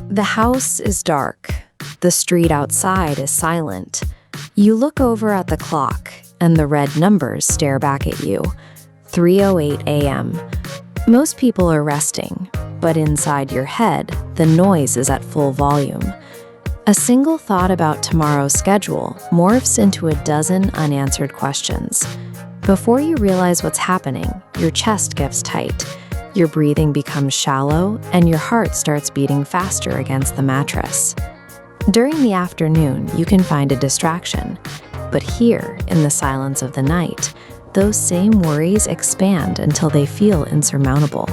The house is dark. The street outside is silent. You look over at the clock, and the red numbers stare back at you. 3:08 a.m. Most people are resting, but inside your head, the noise is at full volume. A single thought about tomorrow's schedule morphs into a dozen unanswered questions. Before you realize what's happening, your chest gets tight, your breathing becomes shallow, and your heart starts beating faster against the mattress. During the afternoon, you can find a distraction, but here, in the silence of the night, those same worries expand until they feel insurmountable.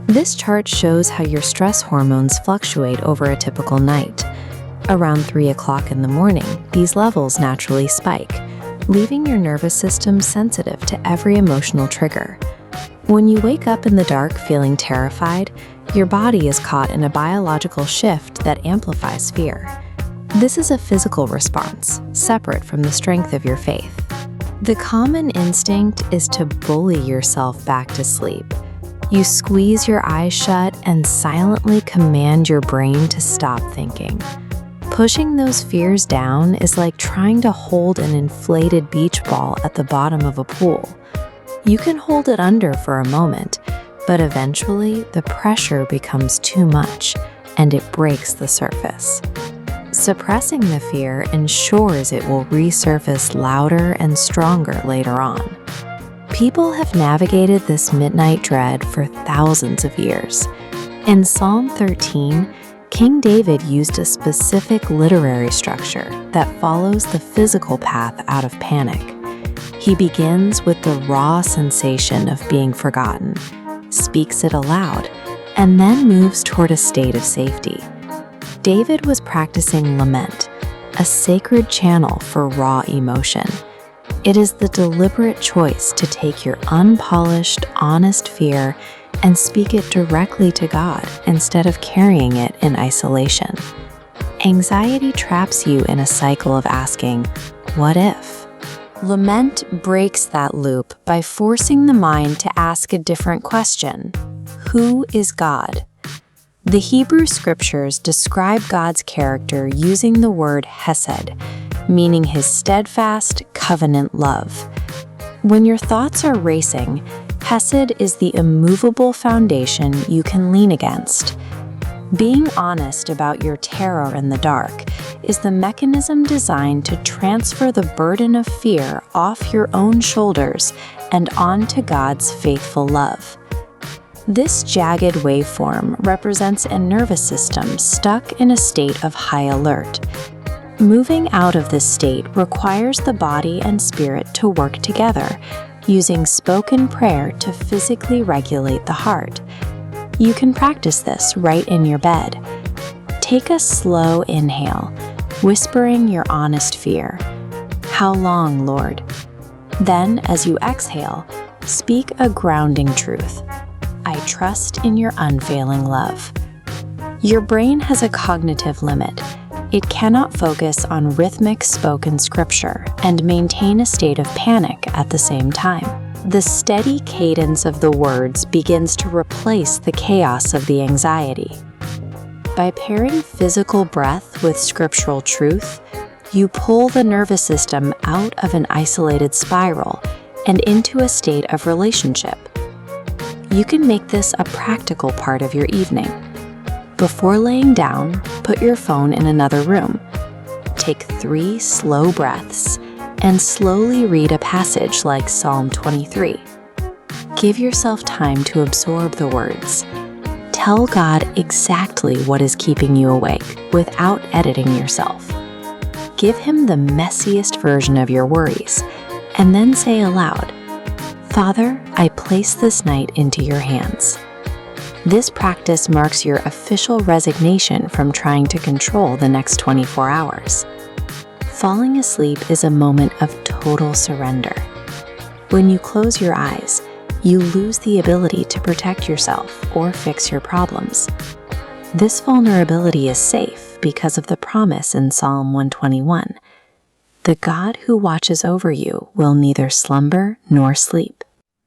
This chart shows how your stress hormones fluctuate over a typical night. Around 3 o'clock in the morning, these levels naturally spike, leaving your nervous system sensitive to every emotional trigger. When you wake up in the dark feeling terrified, your body is caught in a biological shift that amplifies fear. This is a physical response, separate from the strength of your faith. The common instinct is to bully yourself back to sleep. You squeeze your eyes shut and silently command your brain to stop thinking. Pushing those fears down is like trying to hold an inflated beach ball at the bottom of a pool. You can hold it under for a moment, but eventually the pressure becomes too much and it breaks the surface. Suppressing the fear ensures it will resurface louder and stronger later on. People have navigated this midnight dread for thousands of years. In Psalm 13, King David used a specific literary structure that follows the physical path out of panic. He begins with the raw sensation of being forgotten, speaks it aloud, and then moves toward a state of safety. David was practicing lament, a sacred channel for raw emotion. It is the deliberate choice to take your unpolished, honest fear and speak it directly to God instead of carrying it in isolation. Anxiety traps you in a cycle of asking, "What if?" Lament breaks that loop by forcing the mind to ask a different question. Who is God? The Hebrew scriptures describe God's character using the word hesed, meaning his steadfast, covenant love. When your thoughts are racing, hesed is the immovable foundation you can lean against. Being honest about your terror in the dark is the mechanism designed to transfer the burden of fear off your own shoulders and onto God's faithful love. This jagged waveform represents a nervous system stuck in a state of high alert. Moving out of this state requires the body and spirit to work together, using spoken prayer to physically regulate the heart. You can practice this right in your bed. Take a slow inhale, whispering your honest fear. "How long, Lord?" Then, as you exhale, speak a grounding truth. "I trust in your unfailing love." Your brain has a cognitive limit. It cannot focus on rhythmic spoken scripture and maintain a state of panic at the same time. The steady cadence of the words begins to replace the chaos of the anxiety. By pairing physical breath with scriptural truth, you pull the nervous system out of an isolated spiral and into a state of relationship. You can make this a practical part of your evening. Before laying down, put your phone in another room. Take 3 slow breaths and slowly read a passage like Psalm 23. Give yourself time to absorb the words. Tell God exactly what is keeping you awake without editing yourself. Give him the messiest version of your worries, and then say aloud, "Father, I place this night into your hands." This practice marks your official resignation from trying to control the next 24 hours. Falling asleep is a moment of total surrender. When you close your eyes, you lose the ability to protect yourself or fix your problems. This vulnerability is safe because of the promise in Psalm 121. The God who watches over you will neither slumber nor sleep.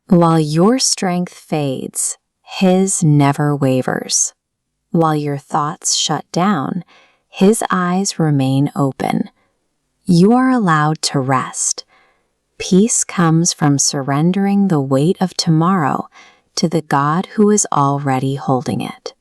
While your strength fades, his never wavers. While your thoughts shut down, His eyes remain open. You are allowed to rest. Peace comes from surrendering the weight of tomorrow to the God who is already holding it.